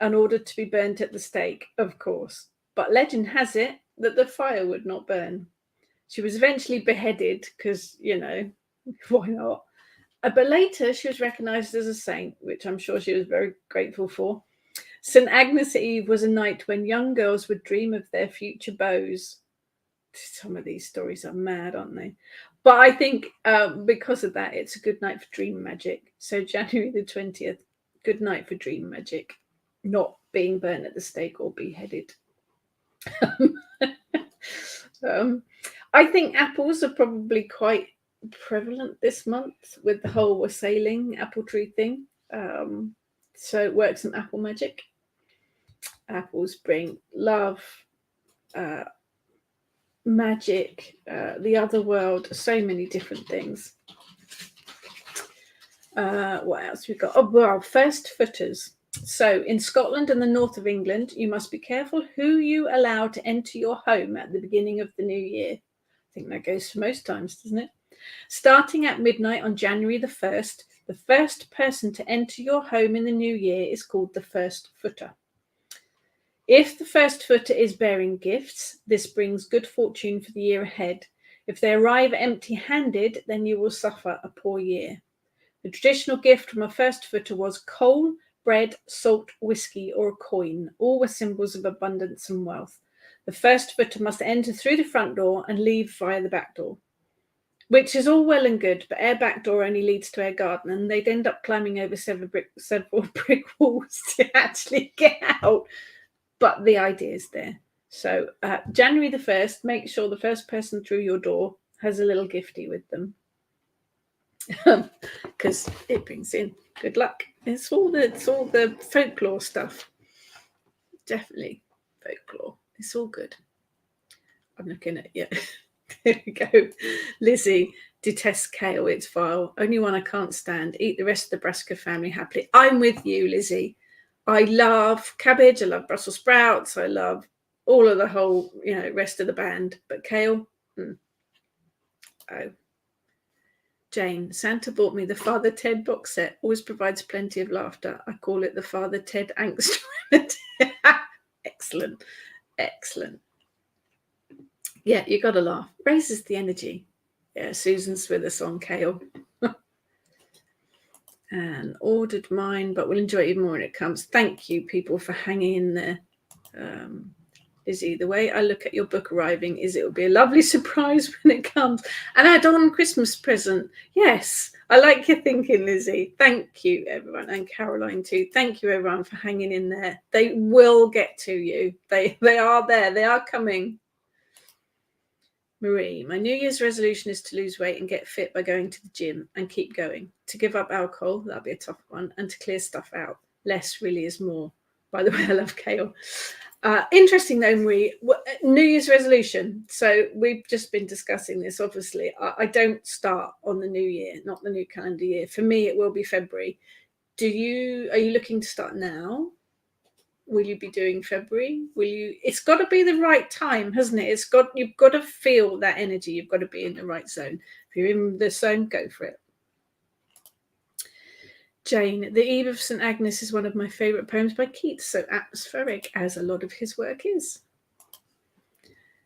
and ordered to be burnt at the stake, of course. But legend has it that the fire would not burn. She was eventually beheaded because, why not? But later she was recognised as a saint, which I'm sure she was very grateful for. St. Agnes Eve was a night when young girls would dream of their future beaux. Some of these stories are mad, aren't they? But I think because of that, it's a good night for dream magic. So January the 20th, good night for dream magic, not being burnt at the stake or beheaded. I think apples are probably quite prevalent this month with the whole wassailing apple tree thing. So it works in apple magic. Apples bring love, magic, the other world, so many different things. What else we got? Oh, well, first footers. So in Scotland and the north of England, you must be careful who you allow to enter your home at the beginning of the new year. I think that goes for most times, doesn't it? Starting at midnight on January the 1st, the first person to enter your home in the new year is called the first footer. If the first footer is bearing gifts, this brings good fortune for the year ahead. If they arrive empty-handed, then you will suffer a poor year. The traditional gift from a first footer was coal, bread, salt, whiskey, or a coin. All were symbols of abundance and wealth. The first footer must enter through the front door and leave via the back door, which is all well and good, but our back door only leads to our garden, and they'd end up climbing over several brick walls to actually get out. But the idea is there. So January the 1st, make sure the first person through your door has a little gifty with them, because it brings in good luck. It's all the folklore stuff. Definitely folklore. It's all good. I'm looking at you. There we go. Lizzie detests kale. It's vile. Only one I can't stand. Eat the rest of the brassica family happily. I'm with you, Lizzie. I love cabbage. I love Brussels sprouts. I love all of the whole, rest of the band. But kale, Oh. Jane, Santa bought me the Father Ted box set. Always provides plenty of laughter. I call it the Father Ted Angst Remedy. Excellent. Excellent. Yeah, you got to laugh. Raises the energy. Yeah, Susan's with us on kale. And ordered mine, but we'll enjoy it even more when it comes. Thank you, people, for hanging in there. Lizzie, the way I look at your book arriving is it will be a lovely surprise when it comes. And add-on Christmas present. Yes, I like your thinking, Lizzie. Thank you, everyone. And Caroline, too. Thank you, everyone, for hanging in there. They will get to you. They are there. They are coming. Marie, my New Year's resolution is to lose weight and get fit by going to the gym and keep going. To give up alcohol, that'll be a tough one, and to clear stuff out. Less really is more. By the way, I love kale. Interesting though, Marie, New Year's resolution. So we've just been discussing this, obviously. I don't start on the new year, not the new calendar year. For me, it will be February. Are you looking to start now? Will you be doing February? It's got to be the right time, hasn't it? You've got to feel that energy. You've got to be in the right zone. If you're in the zone, go for it. Jane, The Eve of St. Agnes is one of my favourite poems by Keats, so atmospheric as a lot of his work is.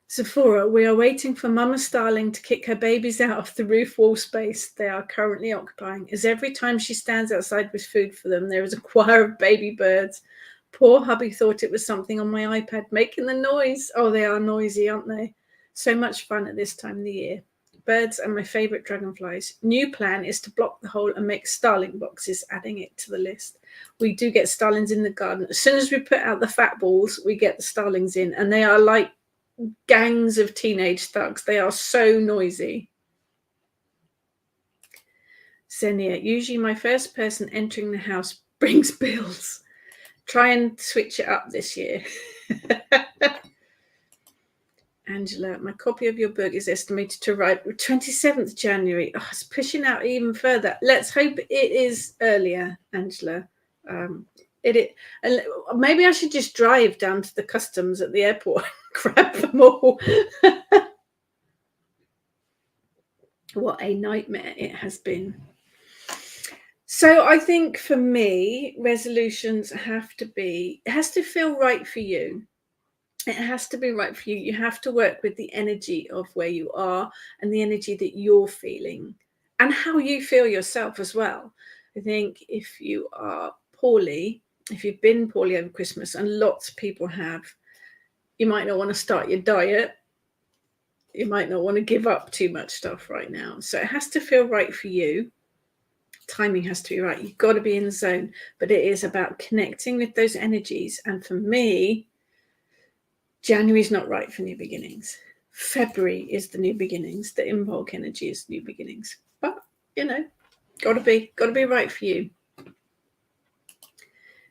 Sephora, we are waiting for Mama Starling to kick her babies out of the roof wall space they are currently occupying, as every time she stands outside with food for them, there is a choir of baby birds. Poor hubby thought it was something on my iPad making the noise. Oh, they are noisy, aren't they? So much fun at this time of the year. Birds are my favourite dragonflies. New plan is to block the hole and make starling boxes, adding it to the list. We do get starlings in the garden. As soon as we put out the fat balls, we get the starlings in, and they are like gangs of teenage thugs. They are so noisy. Xenia, usually my first person entering the house brings bills. Try and switch it up this year. Angela, my copy of your book is estimated to arrive 27th January. Oh, it's pushing out even further. Let's hope it is earlier, Angela. And maybe I should just drive down to the customs at the airport and grab them all. What a nightmare it has been. So I think for me, resolutions it has to feel right for you. It has to be right for you. You have to work with the energy of where you are and the energy that you're feeling and how you feel yourself as well. I think if you are poorly, if you've been poorly over Christmas, and lots of people have, you might not want to start your diet. You might not want to give up too much stuff right now. So it has to feel right for you. Timing has to be right. You've got to be in the zone, but it is about connecting with those energies. And for me, January is not right for new beginnings. February is the new beginnings. The Imbolc energy is new beginnings. But, got to be right for you.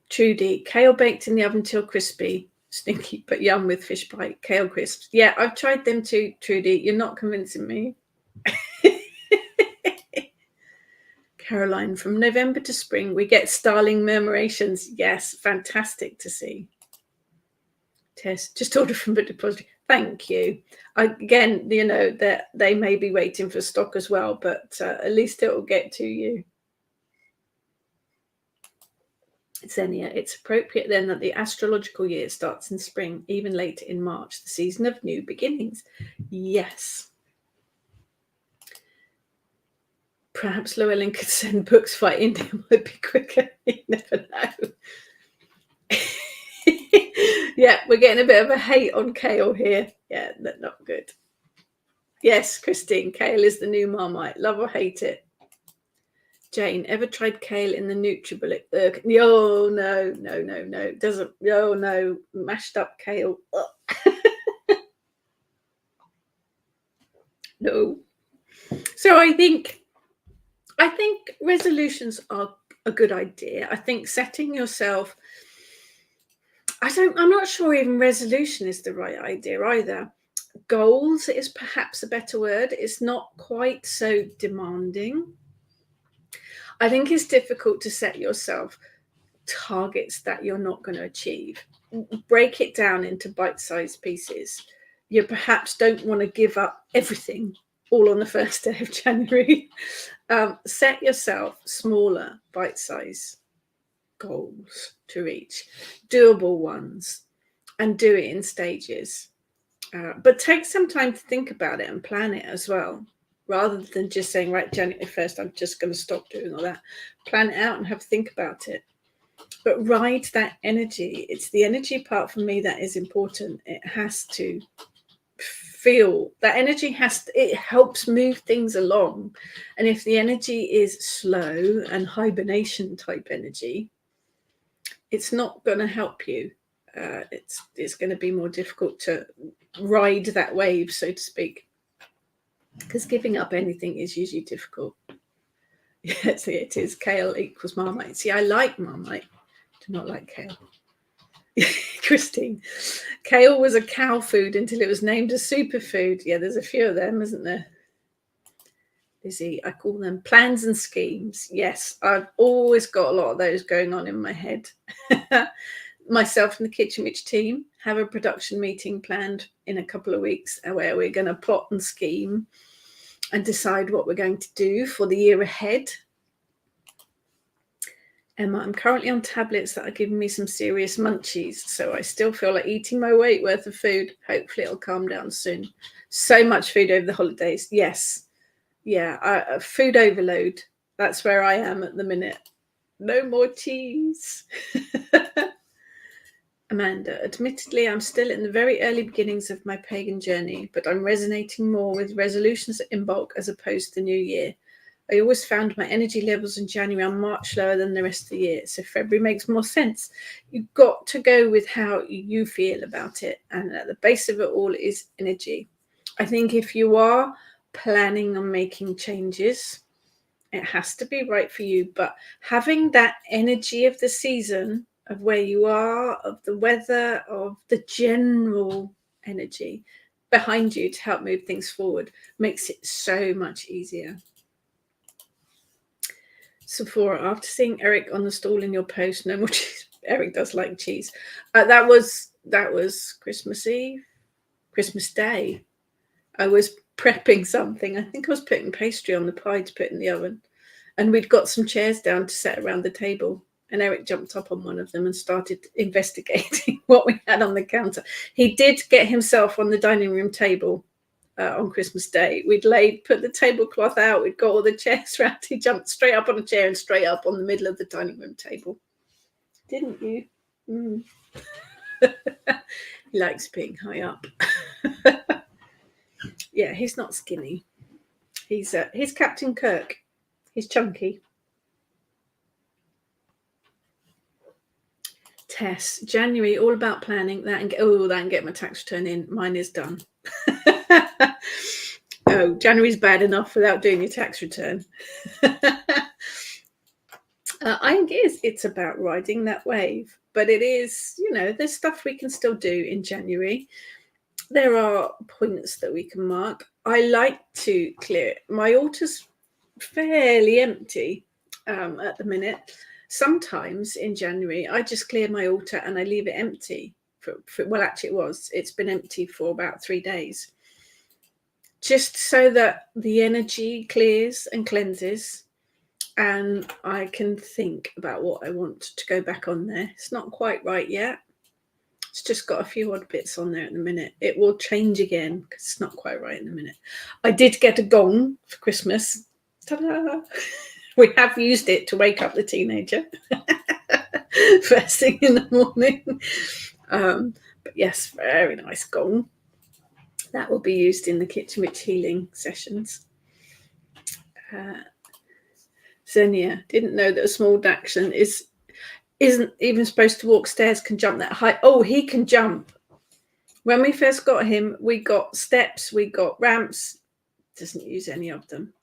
Trudy, kale baked in the oven till crispy. Stinky but yum with fish pie. Kale crisps. Yeah, I've tried them too, Trudy. You're not convincing me. Caroline, from November to spring, we get starling murmurations. Yes, fantastic to see. Tess, just order from Book Depository. Thank you. Again, that they may be waiting for stock as well, but at least it will get to you. Xenia, it's appropriate then that the astrological year starts in spring, even later in March, the season of new beginnings. Yes. Perhaps Llewellyn could send books via India, might be quicker. You never know. Yeah, we're getting a bit of a hate on kale here. Yeah, not good. Yes, Christine, kale is the new Marmite. Love or hate it. Jane, ever tried kale in the NutriBullet? Oh, no. Doesn't. Oh, no. Mashed up kale. No. So I think resolutions are a good idea. I think setting yourself, I'm not sure even resolution is the right idea either. Goals is perhaps a better word. It's not quite so demanding. I think it's difficult to set yourself targets that you're not going to achieve. Break it down into bite-sized pieces. You perhaps don't want to give up everything all on the first day of January. Set yourself smaller bite-sized goals to reach, doable ones, and do it in stages. But take some time to think about it and plan it as well, rather than just saying, right, January 1st, I'm just going to stop doing all that. Plan it out and have a think about it. But ride that energy. It's the energy part for me that is important. It has to feel, that energy it helps move things along. And if the energy is slow and hibernation type energy, it's not going to help you. It's going to be more difficult to ride that wave, so to speak, because giving up anything is usually difficult. Yes, it is. Kale equals Marmite. See, I like Marmite. Do not like kale. Christine, kale was a cow food until it was named a superfood. Yeah, there's a few of them, isn't there? Lizzie, I call them plans and schemes. Yes, I've always got a lot of those going on in my head. Myself and the Kitchen Witch team have a production meeting planned in a couple of weeks where we're going to plot and scheme and decide what we're going to do for the year ahead. Emma, I'm currently on tablets that are giving me some serious munchies, so I still feel like eating my weight worth of food. Hopefully it'll calm down soon. So much food over the holidays. Yes. Yeah, food overload. That's where I am at the minute. No more cheese. Amanda, admittedly, I'm still in the very early beginnings of my pagan journey, but I'm resonating more with resolutions in bulk as opposed to the new year. I always found my energy levels in January are much lower than the rest of the year, so February makes more sense. You've got to go with how you feel about it, and at the base of it all is energy. I think if you are planning on making changes, it has to be right for you, but having that energy of the season, of where you are, of the weather, of the general energy behind you to help move things forward makes it so much easier. Sephora, after seeing Eric on the stall in your post, no more cheese. Eric does like cheese. That was Christmas Eve, Christmas Day. I was prepping something. I think I was putting pastry on the pie to put in the oven. And we'd got some chairs down to set around the table. And Eric jumped up on one of them and started investigating what we had on the counter. He did get himself on the dining room table on Christmas Day. We'd put the tablecloth out. We'd got all the chairs round. He jumped straight up on a chair and straight up on the middle of the dining room table. Didn't you? Mm. He likes being high up. Yeah, he's not skinny. He's Captain Kirk. He's chunky. Tess, January, all about planning that and get my tax return in. Mine is done. Oh, January's bad enough without doing your tax return. I think it's about riding that wave, but it is, there's stuff we can still do in January. There are points that we can mark. I like to clear it. My altar's fairly empty at the minute. Sometimes in January, I just clear my altar and I leave it empty. It's been empty for about 3 days. Just so that the energy clears and cleanses and I can think about what I want to go back on there. It's not quite right yet. It's just got a few odd bits on there at the minute. It will change again because it's not quite right in the minute. I did get a gong for Christmas. Ta-da! We have used it to wake up the teenager first thing in the morning. But yes, very nice gong. That will be used in the Kitchen Witch healing sessions. Xenia, didn't know that a small Dachshund isn't even supposed to walk stairs, can jump that high. Oh, he can jump. When we first got him, we got steps, we got ramps. Doesn't use any of them.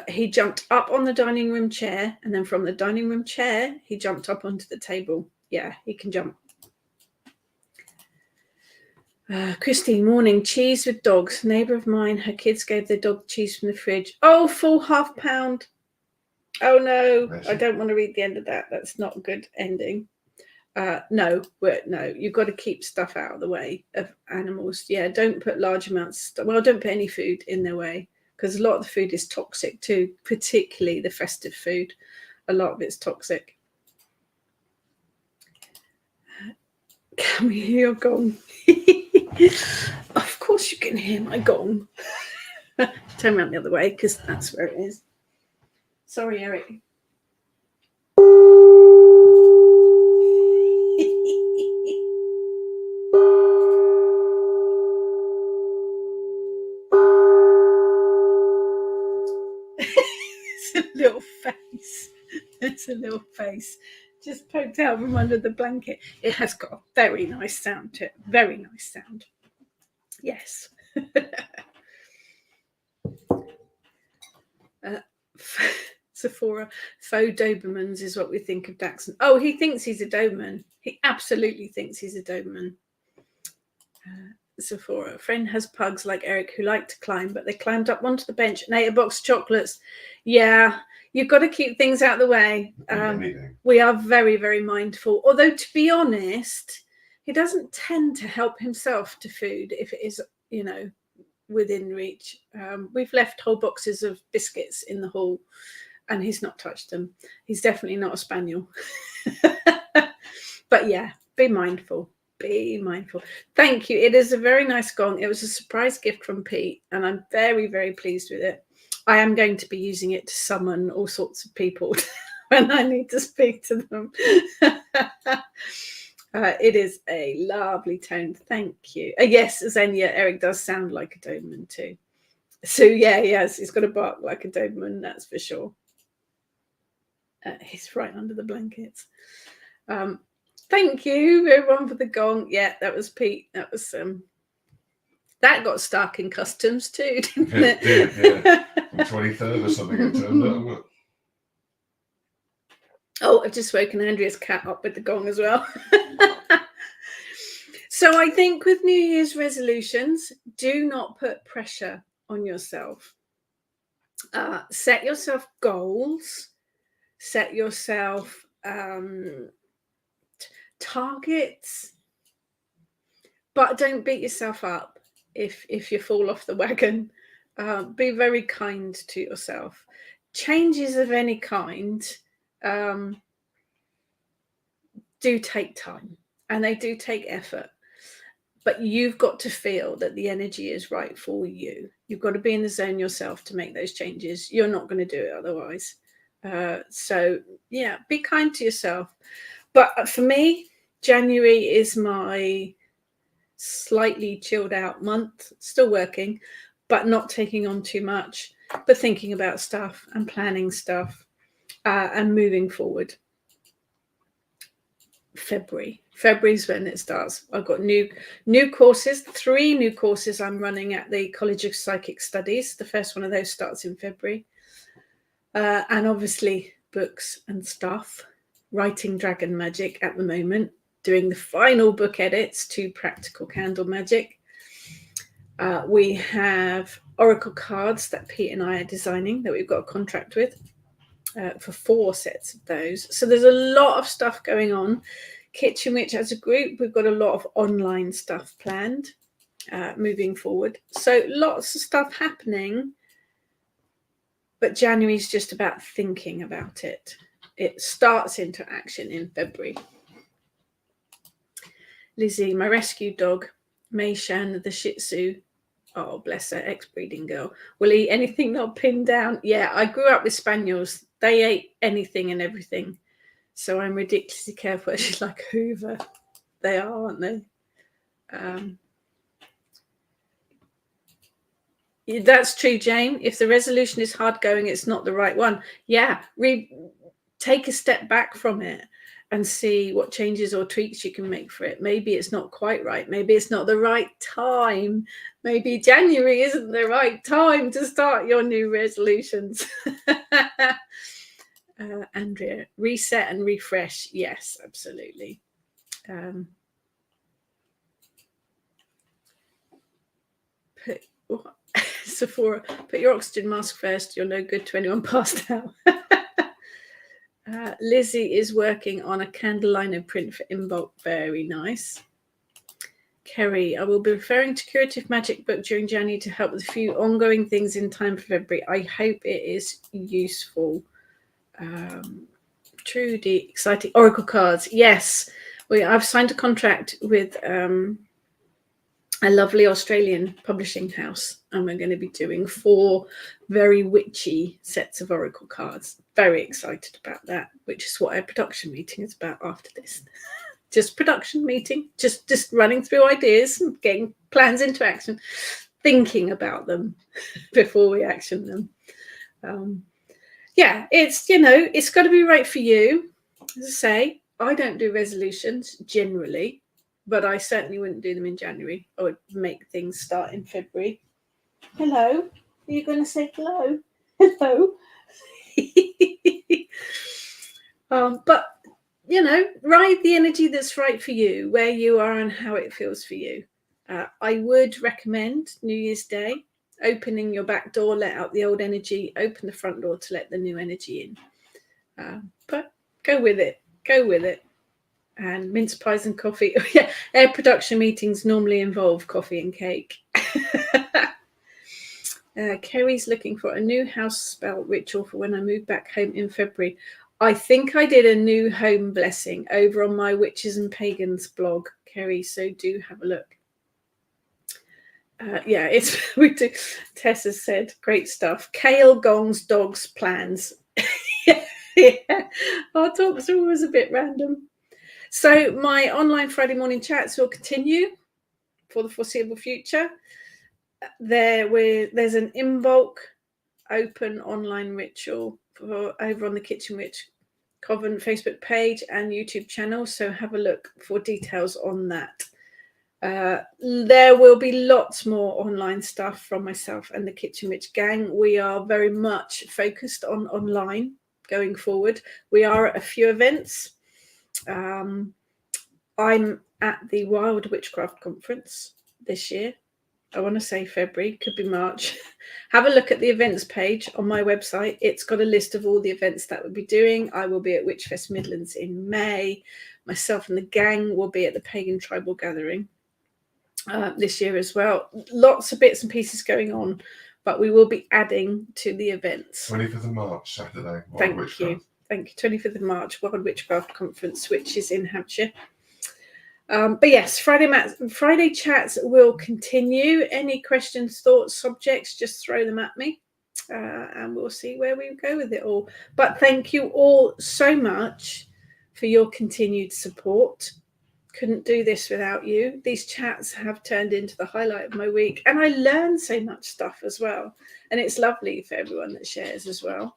He jumped up on the dining room chair, and then from the dining room chair, he jumped up onto the table. Yeah, he can jump. Christine, morning. Cheese with dogs. Neighbour of mine, her kids gave their dog cheese from the fridge. Oh, full half pound. Oh, no. I don't want to read the end of that. That's not a good ending. No, you've got to keep stuff out of the way of animals. Yeah, don't put large amounts of stuff. Well, don't put any food in their way because a lot of the food is toxic too, particularly the festive food. A lot of it's toxic. Can we hear your gong? Of course you can hear my gong. Turn around the other way because that's where it is. Sorry, Eric. It's a little face. It's a little face. Just poked out from under the blanket. It has got a very nice sound to it. Very nice sound. Yes. Sephora, faux Dobermans is what we think of Dachshund. Oh, he thinks he's a Doberman. He absolutely thinks he's a Doberman. Sephora, a friend has pugs like Eric who like to climb, but they climbed up onto the bench and ate a box of chocolates. Yeah, you've got to keep things out of the way. We are very, very mindful. Although, to be honest, he doesn't tend to help himself to food if it is, within reach. We've left whole boxes of biscuits in the hall and he's not touched them. He's definitely not a spaniel. But yeah, be mindful. Be mindful. Thank you. It is a very nice gong. It was a surprise gift from Pete, and I'm very, very pleased with it. I am going to be using it to summon all sorts of people when I need to speak to them. It is a lovely tone. Thank you. Yes, Xenia, Eric does sound like a Doberman too. So yeah, yes, he's got a bark like a Doberman, that's for sure. He's right under the blankets. Thank you everyone for the gong. Yeah, that was Pete. That was that got stuck in customs too, didn't it? Yeah. 23rd or something it turned out. Oh, I've just woken Andrea's cat up with the gong as well. So I think with New Year's resolutions, do not put pressure on yourself. Set yourself goals. Set yourself targets. But don't beat yourself up if you fall off the wagon. Be very kind to yourself. Changes of any kind do take time, and they do take effort, but you've got to feel that the energy is right for you. You've got to be in the zone yourself to make those changes. You're not going to do it otherwise. So yeah, be kind to yourself. But for me, January is my slightly chilled out month, still working, but not taking on too much, but thinking about stuff and planning stuff and moving forward. February's when it starts. I've got new courses, 3 new courses I'm running at the College of Psychic Studies. The first one of those starts in February. And obviously books and stuff. Writing Dragon Magic at the moment, doing the final book edits to Practical Candle Magic. We have oracle cards that Pete and I are designing that we've got a contract with. For 4 sets of those. So there's a lot of stuff going on. Kitchen Witch as a group, we've got a lot of online stuff planned moving forward. So lots of stuff happening. But January's just about thinking about it. It starts into action in February. Lizzie, my rescue dog, Mei Shan, the Shih Tzu. Oh, bless her, ex-breeding girl. Will eat anything not pinned down. Yeah, I grew up with spaniels. They ate anything and everything. So I'm ridiculously careful. She's like Hoover. They are, aren't they? That's true, Jane. If the resolution is hard going, it's not the right one. Yeah, take a step back from it and see what changes or tweaks you can make for it. Maybe it's not quite right. Maybe it's not the right time. Maybe January isn't the right time to start your new resolutions. Andrea, reset and refresh. Yes, absolutely. Sephora, put your oxygen mask first. You're no good to anyone passed out. Lizzie is working on a candle liner print for Inbox. Very nice. Kerry, I will be referring to Curative Magic book during January to help with a few ongoing things in time for February. I hope it is useful. Trudy, exciting. Oracle cards. Yes, I've signed a contract with a lovely Australian publishing house, and we're going to be doing 4 very witchy sets of oracle cards. Very excited about that, which is what our production meeting is about after this. Just production meeting, just running through ideas and getting plans into action, thinking about them before we action them. Yeah, it's got to be right for you. As I say, I don't do resolutions generally, but I certainly wouldn't do them in January. I would make things start in February. Hello, are you going to say hello? Hello. But ride the energy that's right for you, where you are and how it feels for you. I would recommend New Year's Day, opening your back door, let out the old energy, open the front door to let the new energy in. But go with it. And mince pies and coffee. Yeah, air production meetings normally involve coffee and cake. Kerry's looking for a new house spell ritual for when I move back home in February. I think I did a new home blessing over on my Witches and Pagans blog, Kerry, so do have a look. Yeah, it's we do. Tess has said great stuff. Kale, gongs, dogs, plans. Yeah, our talks are always a bit random. So my online Friday morning chats will continue for the foreseeable future. There's an Imbolc open online ritual over on the Kitchen Witch Coven Facebook page and YouTube channel, so have a look for details on that. There will be lots more online stuff from myself and the Kitchen Witch gang. We are very much focused on online going forward. We are at a few events. I'm at the Wild Witchcraft Conference this year. I want to say February, could be March. Have a look at the events page on my website. It's got a list of all the events that we'll be doing. I will be at Witchfest Midlands in May. Myself and the gang will be at the Pagan Tribal Gathering this year as well. Lots of bits and pieces going on, but we will be adding to the events. 25th of March, Saturday. Thank you. 25th of March, Wild Witchcraft Conference, which is in Hampshire. But yes, Friday chats will continue. Any questions, thoughts, subjects, just throw them at me and we'll see where we go with it all. But thank you all so much for your continued support. Couldn't do this without you. These chats have turned into the highlight of my week, and I learned so much stuff as well. And it's lovely for everyone that shares as well.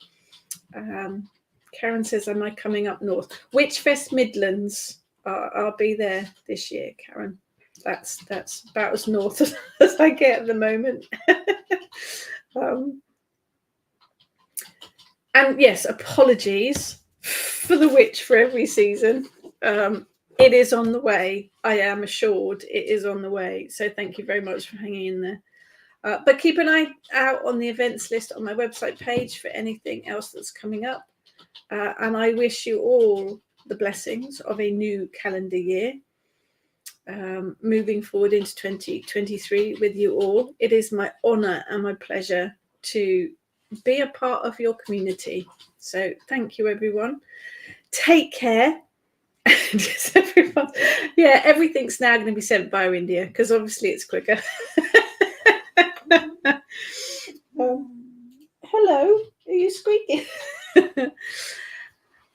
Karen says, am I coming up north? Witchfest Midlands. I'll be there this year, Karen. That's about as north as I get at the moment. And yes, apologies for the witch for every season. It is on the way. I am assured it is on the way. So thank you very much for hanging in there. But keep an eye out on the events list on my website page for anything else that's coming up. And I wish you all the blessings of a new calendar year, moving forward into 2023 with you all. It is my honor and my pleasure to be a part of your community. So thank you, everyone. Take care. Just everyone. Yeah, everything's now going to be sent via India because obviously it's quicker. Hello, are you squeaking?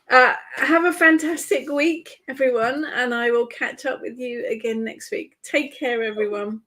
Have a fantastic week, everyone, and I will catch up with you again next week. Take care, everyone.